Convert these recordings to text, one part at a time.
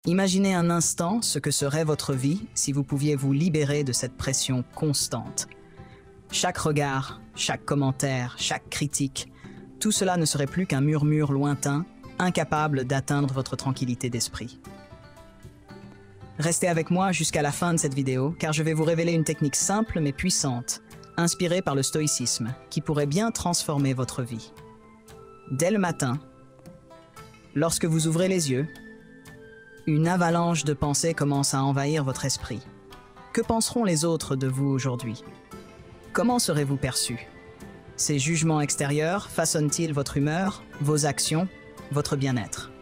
Imaginez un instant ce que serait votre vie si vous pouviez vous libérer de cette pression constante. Chaque regard, chaque commentaire, chaque critique, tout cela ne serait plus qu'un murmure lointain, incapable d'atteindre votre tranquillité d'esprit. Restez avec moi jusqu'à la fin de cette vidéo, car je vais vous révéler une technique simple mais puissante, inspirée par le stoïcisme, qui pourrait bien transformer votre vie. Dès le matin, lorsque vous ouvrez les yeux, une avalanche de pensées commence à envahir votre esprit. Que penseront les autres de vous aujourd'hui? Comment serez-vous perçu? Ces jugements extérieurs façonnent-ils votre humeur, vos actions, votre bien-être?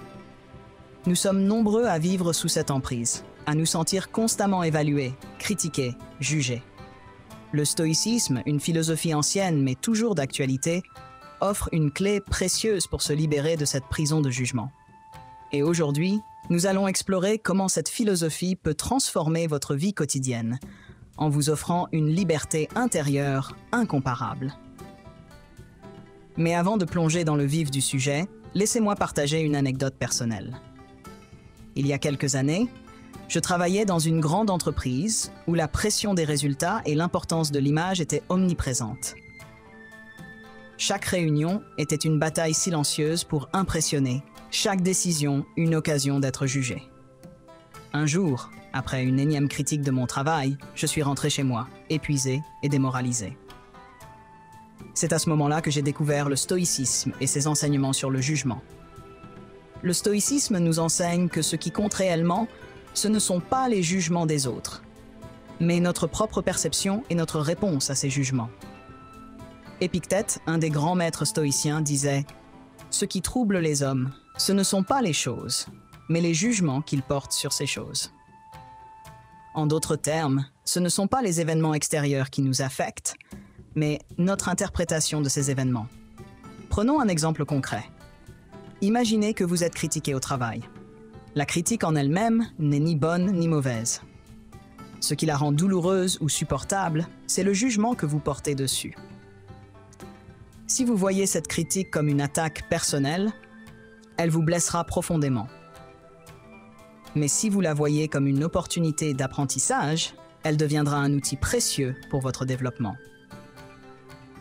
Nous sommes nombreux à vivre sous cette emprise, à nous sentir constamment évalués, critiqués, jugés. Le stoïcisme, une philosophie ancienne mais toujours d'actualité, offre une clé précieuse pour se libérer de cette prison de jugement. Et aujourd'hui, nous allons explorer comment cette philosophie peut transformer votre vie quotidienne, en vous offrant une liberté intérieure incomparable. Mais avant de plonger dans le vif du sujet, laissez-moi partager une anecdote personnelle. Il y a quelques années, je travaillais dans une grande entreprise où la pression des résultats et l'importance de l'image étaient omniprésentes. Chaque réunion était une bataille silencieuse pour impressionner, chaque décision une occasion d'être jugée. Un jour, après une énième critique de mon travail, je suis rentré chez moi, épuisé et démoralisé. C'est à ce moment-là que j'ai découvert le stoïcisme et ses enseignements sur le jugement. Le stoïcisme nous enseigne que ce qui compte réellement, ce ne sont pas les jugements des autres, mais notre propre perception et notre réponse à ces jugements. Épictète, un des grands maîtres stoïciens, disait « Ce qui trouble les hommes, ce ne sont pas les choses, mais les jugements qu'ils portent sur ces choses. » En d'autres termes, ce ne sont pas les événements extérieurs qui nous affectent, mais notre interprétation de ces événements. Prenons un exemple concret. Imaginez que vous êtes critiqué au travail. La critique en elle-même n'est ni bonne ni mauvaise. Ce qui la rend douloureuse ou supportable, c'est le jugement que vous portez dessus. Si vous voyez cette critique comme une attaque personnelle, elle vous blessera profondément. Mais si vous la voyez comme une opportunité d'apprentissage, elle deviendra un outil précieux pour votre développement.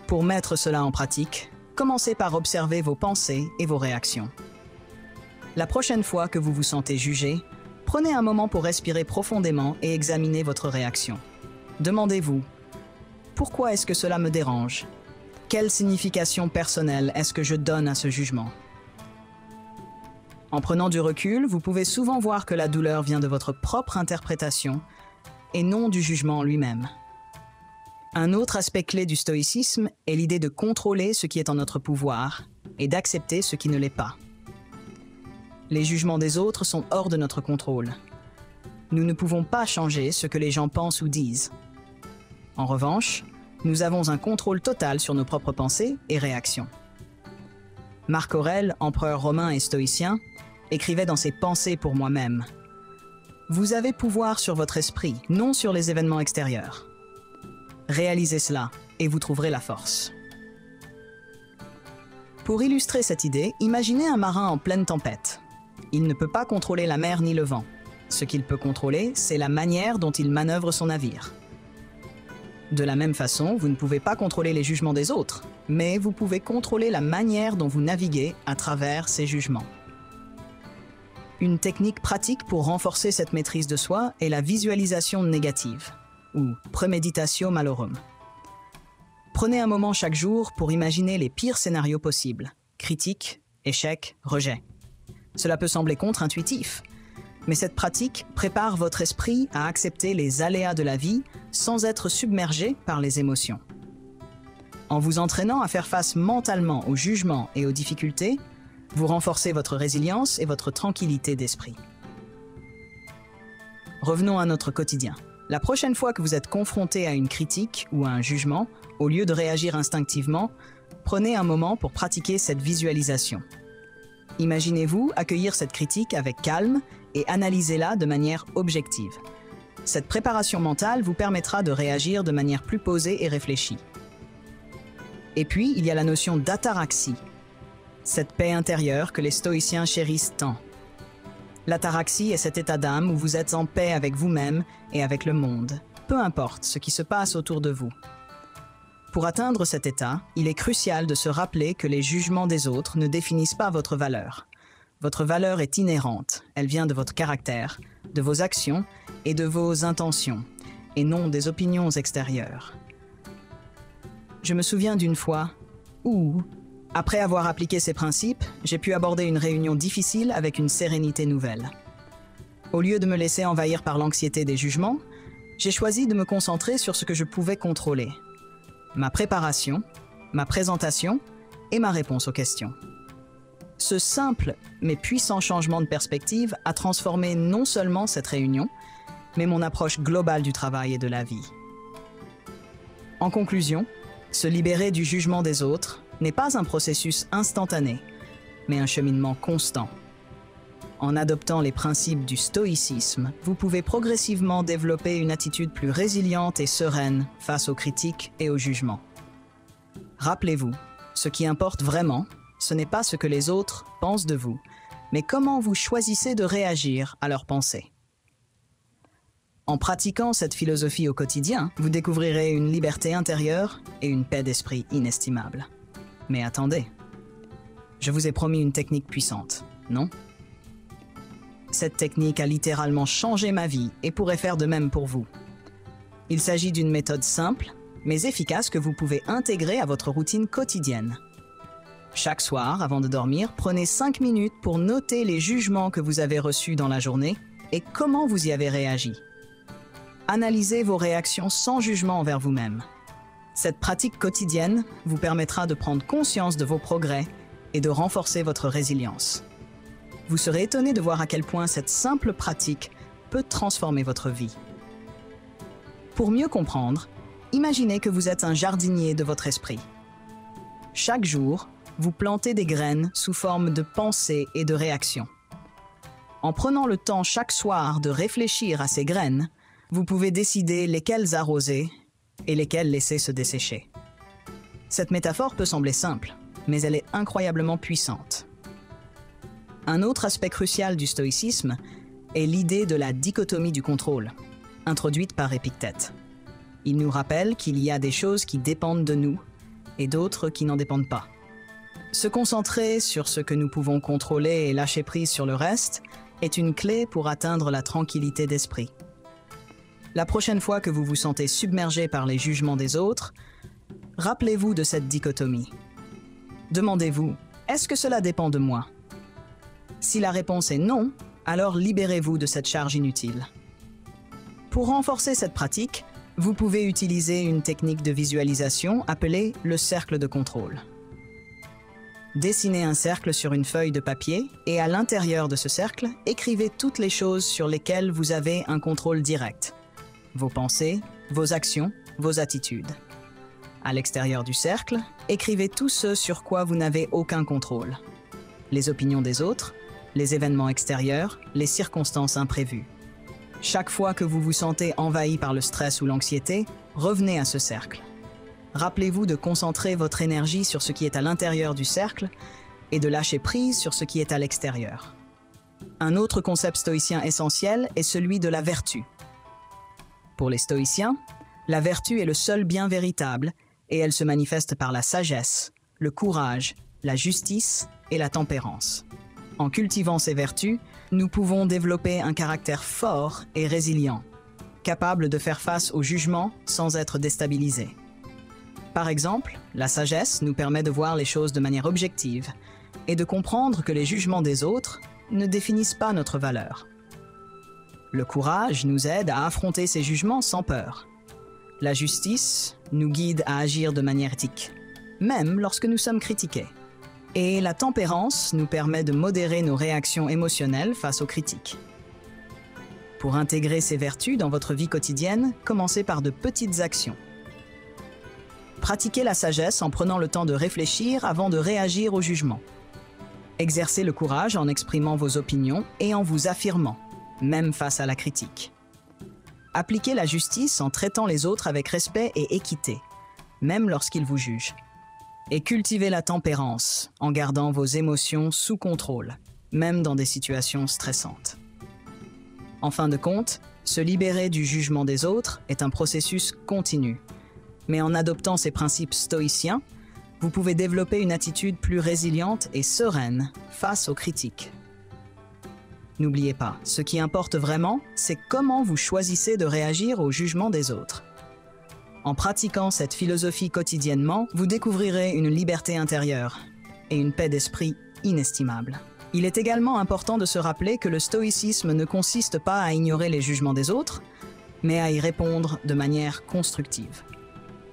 Pour mettre cela en pratique, commencez par observer vos pensées et vos réactions. La prochaine fois que vous vous sentez jugé, prenez un moment pour respirer profondément et examiner votre réaction. Demandez-vous, pourquoi est-ce que cela me dérange? Quelle signification personnelle est-ce que je donne à ce jugement? En prenant du recul, vous pouvez souvent voir que la douleur vient de votre propre interprétation et non du jugement lui-même. Un autre aspect clé du stoïcisme est l'idée de contrôler ce qui est en notre pouvoir et d'accepter ce qui ne l'est pas. Les jugements des autres sont hors de notre contrôle. Nous ne pouvons pas changer ce que les gens pensent ou disent. En revanche, nous avons un contrôle total sur nos propres pensées et réactions. Marc Aurèle, empereur romain et stoïcien, écrivait dans ses Pensées pour moi-même « Vous avez pouvoir sur votre esprit, non sur les événements extérieurs. Réalisez cela et vous trouverez la force. » Pour illustrer cette idée, imaginez un marin en pleine tempête. Il ne peut pas contrôler la mer ni le vent. Ce qu'il peut contrôler, c'est la manière dont il manœuvre son navire. De la même façon, vous ne pouvez pas contrôler les jugements des autres, mais vous pouvez contrôler la manière dont vous naviguez à travers ces jugements. Une technique pratique pour renforcer cette maîtrise de soi est la visualisation négative, ou premeditatio malorum. Prenez un moment chaque jour pour imaginer les pires scénarios possibles, critique, échec, rejet. Cela peut sembler contre-intuitif, mais cette pratique prépare votre esprit à accepter les aléas de la vie sans être submergé par les émotions. En vous entraînant à faire face mentalement aux jugements et aux difficultés, vous renforcez votre résilience et votre tranquillité d'esprit. Revenons à notre quotidien. La prochaine fois que vous êtes confronté à une critique ou à un jugement, au lieu de réagir instinctivement, prenez un moment pour pratiquer cette visualisation. Imaginez-vous accueillir cette critique avec calme et analysez-la de manière objective. Cette préparation mentale vous permettra de réagir de manière plus posée et réfléchie. Et puis, il y a la notion d'ataraxie, cette paix intérieure que les stoïciens chérissent tant. L'ataraxie est cet état d'âme où vous êtes en paix avec vous-même et avec le monde, peu importe ce qui se passe autour de vous. Pour atteindre cet état, il est crucial de se rappeler que les jugements des autres ne définissent pas votre valeur. Votre valeur est inhérente, elle vient de votre caractère, de vos actions et de vos intentions, et non des opinions extérieures. Je me souviens d'une fois où, après avoir appliqué ces principes, j'ai pu aborder une réunion difficile avec une sérénité nouvelle. Au lieu de me laisser envahir par l'anxiété des jugements, j'ai choisi de me concentrer sur ce que je pouvais contrôler. Ma préparation, ma présentation et ma réponse aux questions. Ce simple mais puissant changement de perspective a transformé non seulement cette réunion, mais mon approche globale du travail et de la vie. En conclusion, se libérer du jugement des autres n'est pas un processus instantané, mais un cheminement constant. En adoptant les principes du stoïcisme, vous pouvez progressivement développer une attitude plus résiliente et sereine face aux critiques et aux jugements. Rappelez-vous, ce qui importe vraiment, ce n'est pas ce que les autres pensent de vous, mais comment vous choisissez de réagir à leurs pensées. En pratiquant cette philosophie au quotidien, vous découvrirez une liberté intérieure et une paix d'esprit inestimable. Mais attendez, je vous ai promis une technique puissante, non ? Cette technique a littéralement changé ma vie et pourrait faire de même pour vous. Il s'agit d'une méthode simple, mais efficace que vous pouvez intégrer à votre routine quotidienne. Chaque soir, avant de dormir, prenez 5 minutes pour noter les jugements que vous avez reçus dans la journée et comment vous y avez réagi. Analysez vos réactions sans jugement envers vous-même. Cette pratique quotidienne vous permettra de prendre conscience de vos progrès et de renforcer votre résilience. Vous serez étonné de voir à quel point cette simple pratique peut transformer votre vie. Pour mieux comprendre, imaginez que vous êtes un jardinier de votre esprit. Chaque jour, vous plantez des graines sous forme de pensées et de réactions. En prenant le temps chaque soir de réfléchir à ces graines, vous pouvez décider lesquelles arroser et lesquelles laisser se dessécher. Cette métaphore peut sembler simple, mais elle est incroyablement puissante. Un autre aspect crucial du stoïcisme est l'idée de la dichotomie du contrôle, introduite par Épictète. Il nous rappelle qu'il y a des choses qui dépendent de nous et d'autres qui n'en dépendent pas. Se concentrer sur ce que nous pouvons contrôler et lâcher prise sur le reste est une clé pour atteindre la tranquillité d'esprit. La prochaine fois que vous vous sentez submergé par les jugements des autres, rappelez-vous de cette dichotomie. Demandez-vous, est-ce que cela dépend de moi ? Si la réponse est non, alors libérez-vous de cette charge inutile. Pour renforcer cette pratique, vous pouvez utiliser une technique de visualisation appelée le cercle de contrôle. Dessinez un cercle sur une feuille de papier et à l'intérieur de ce cercle, écrivez toutes les choses sur lesquelles vous avez un contrôle direct. Vos pensées, vos actions, vos attitudes. À l'extérieur du cercle, écrivez tout ce sur quoi vous n'avez aucun contrôle. Les opinions des autres, les événements extérieurs, les circonstances imprévues. Chaque fois que vous vous sentez envahi par le stress ou l'anxiété, revenez à ce cercle. Rappelez-vous de concentrer votre énergie sur ce qui est à l'intérieur du cercle et de lâcher prise sur ce qui est à l'extérieur. Un autre concept stoïcien essentiel est celui de la vertu. Pour les stoïciens, la vertu est le seul bien véritable et elle se manifeste par la sagesse, le courage, la justice et la tempérance. En cultivant ces vertus, nous pouvons développer un caractère fort et résilient, capable de faire face au jugement sans être déstabilisé. Par exemple, la sagesse nous permet de voir les choses de manière objective et de comprendre que les jugements des autres ne définissent pas notre valeur. Le courage nous aide à affronter ces jugements sans peur. La justice nous guide à agir de manière éthique, même lorsque nous sommes critiqués. Et la tempérance nous permet de modérer nos réactions émotionnelles face aux critiques. Pour intégrer ces vertus dans votre vie quotidienne, commencez par de petites actions. Pratiquez la sagesse en prenant le temps de réfléchir avant de réagir au jugement. Exercez le courage en exprimant vos opinions et en vous affirmant, même face à la critique. Appliquez la justice en traitant les autres avec respect et équité, même lorsqu'ils vous jugent. Et cultivez la tempérance en gardant vos émotions sous contrôle, même dans des situations stressantes. En fin de compte, se libérer du jugement des autres est un processus continu. Mais en adoptant ces principes stoïciens, vous pouvez développer une attitude plus résiliente et sereine face aux critiques. N'oubliez pas, ce qui importe vraiment, c'est comment vous choisissez de réagir au jugement des autres. En pratiquant cette philosophie quotidiennement, vous découvrirez une liberté intérieure et une paix d'esprit inestimable. Il est également important de se rappeler que le stoïcisme ne consiste pas à ignorer les jugements des autres, mais à y répondre de manière constructive.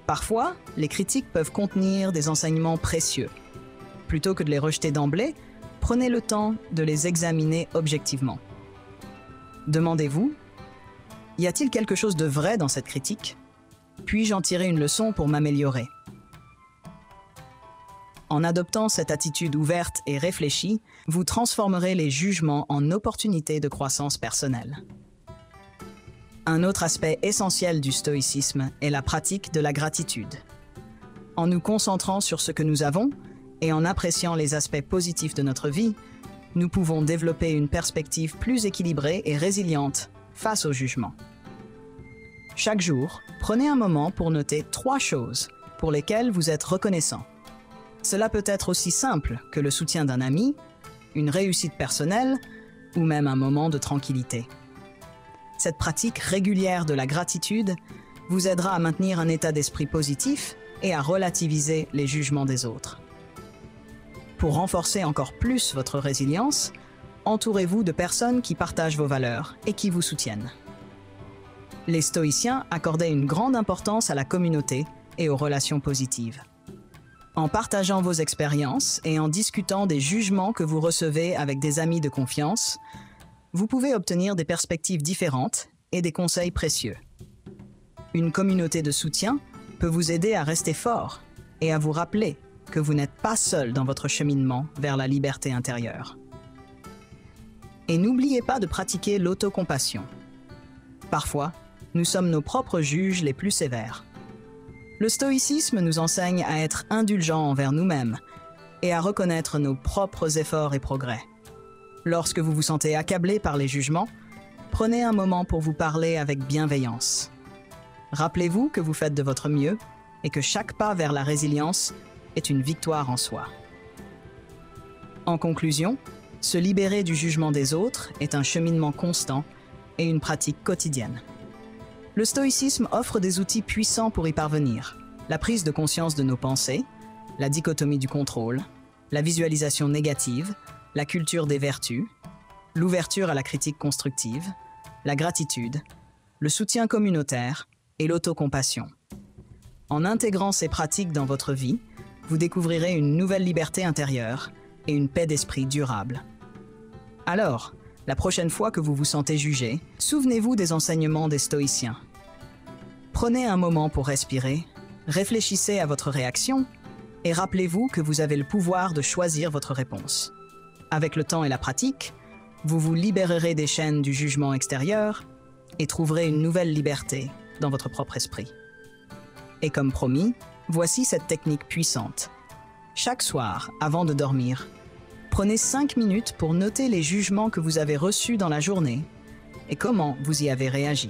Parfois, les critiques peuvent contenir des enseignements précieux. Plutôt que de les rejeter d'emblée, prenez le temps de les examiner objectivement. Demandez-vous, y a-t-il quelque chose de vrai dans cette critique? Puis-je en tirer une leçon pour m'améliorer? En adoptant cette attitude ouverte et réfléchie, vous transformerez les jugements en opportunités de croissance personnelle. Un autre aspect essentiel du stoïcisme est la pratique de la gratitude. En nous concentrant sur ce que nous avons et en appréciant les aspects positifs de notre vie, nous pouvons développer une perspective plus équilibrée et résiliente face au jugement. Chaque jour, prenez un moment pour noter 3 choses pour lesquelles vous êtes reconnaissant. Cela peut être aussi simple que le soutien d'un ami, une réussite personnelle ou même un moment de tranquillité. Cette pratique régulière de la gratitude vous aidera à maintenir un état d'esprit positif et à relativiser les jugements des autres. Pour renforcer encore plus votre résilience, entourez-vous de personnes qui partagent vos valeurs et qui vous soutiennent. Les stoïciens accordaient une grande importance à la communauté et aux relations positives. En partageant vos expériences et en discutant des jugements que vous recevez avec des amis de confiance, vous pouvez obtenir des perspectives différentes et des conseils précieux. Une communauté de soutien peut vous aider à rester fort et à vous rappeler que vous n'êtes pas seul dans votre cheminement vers la liberté intérieure. Et n'oubliez pas de pratiquer l'autocompassion. Parfois, nous sommes nos propres juges les plus sévères. Le stoïcisme nous enseigne à être indulgents envers nous-mêmes et à reconnaître nos propres efforts et progrès. Lorsque vous vous sentez accablé par les jugements, prenez un moment pour vous parler avec bienveillance. Rappelez-vous que vous faites de votre mieux et que chaque pas vers la résilience est une victoire en soi. En conclusion, se libérer du jugement des autres est un cheminement constant et une pratique quotidienne. Le stoïcisme offre des outils puissants pour y parvenir. La prise de conscience de nos pensées, la dichotomie du contrôle, la visualisation négative, la culture des vertus, l'ouverture à la critique constructive, la gratitude, le soutien communautaire et l'autocompassion. En intégrant ces pratiques dans votre vie, vous découvrirez une nouvelle liberté intérieure et une paix d'esprit durable. Alors, la prochaine fois que vous vous sentez jugé, souvenez-vous des enseignements des stoïciens. Prenez un moment pour respirer, réfléchissez à votre réaction et rappelez-vous que vous avez le pouvoir de choisir votre réponse. Avec le temps et la pratique, vous vous libérerez des chaînes du jugement extérieur et trouverez une nouvelle liberté dans votre propre esprit. Et comme promis, voici cette technique puissante. Chaque soir, avant de dormir, prenez 5 minutes pour noter les jugements que vous avez reçus dans la journée et comment vous y avez réagi.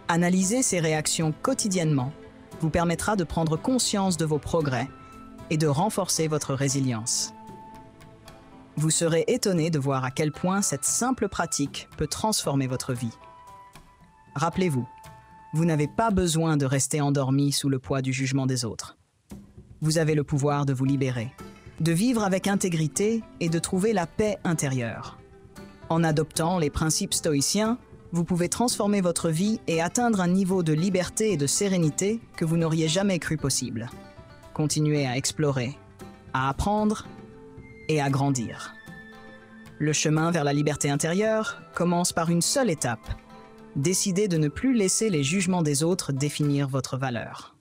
Analyser ces réactions quotidiennement vous permettra de prendre conscience de vos progrès et de renforcer votre résilience. Vous serez étonné de voir à quel point cette simple pratique peut transformer votre vie. Rappelez-vous, vous n'avez pas besoin de rester endormi sous le poids du jugement des autres. Vous avez le pouvoir de vous libérer, de vivre avec intégrité et de trouver la paix intérieure. En adoptant les principes stoïciens, vous pouvez transformer votre vie et atteindre un niveau de liberté et de sérénité que vous n'auriez jamais cru possible. Continuez à explorer, à apprendre et à grandir. Le chemin vers la liberté intérieure commence par une seule étape. Décidez de ne plus laisser les jugements des autres définir votre valeur.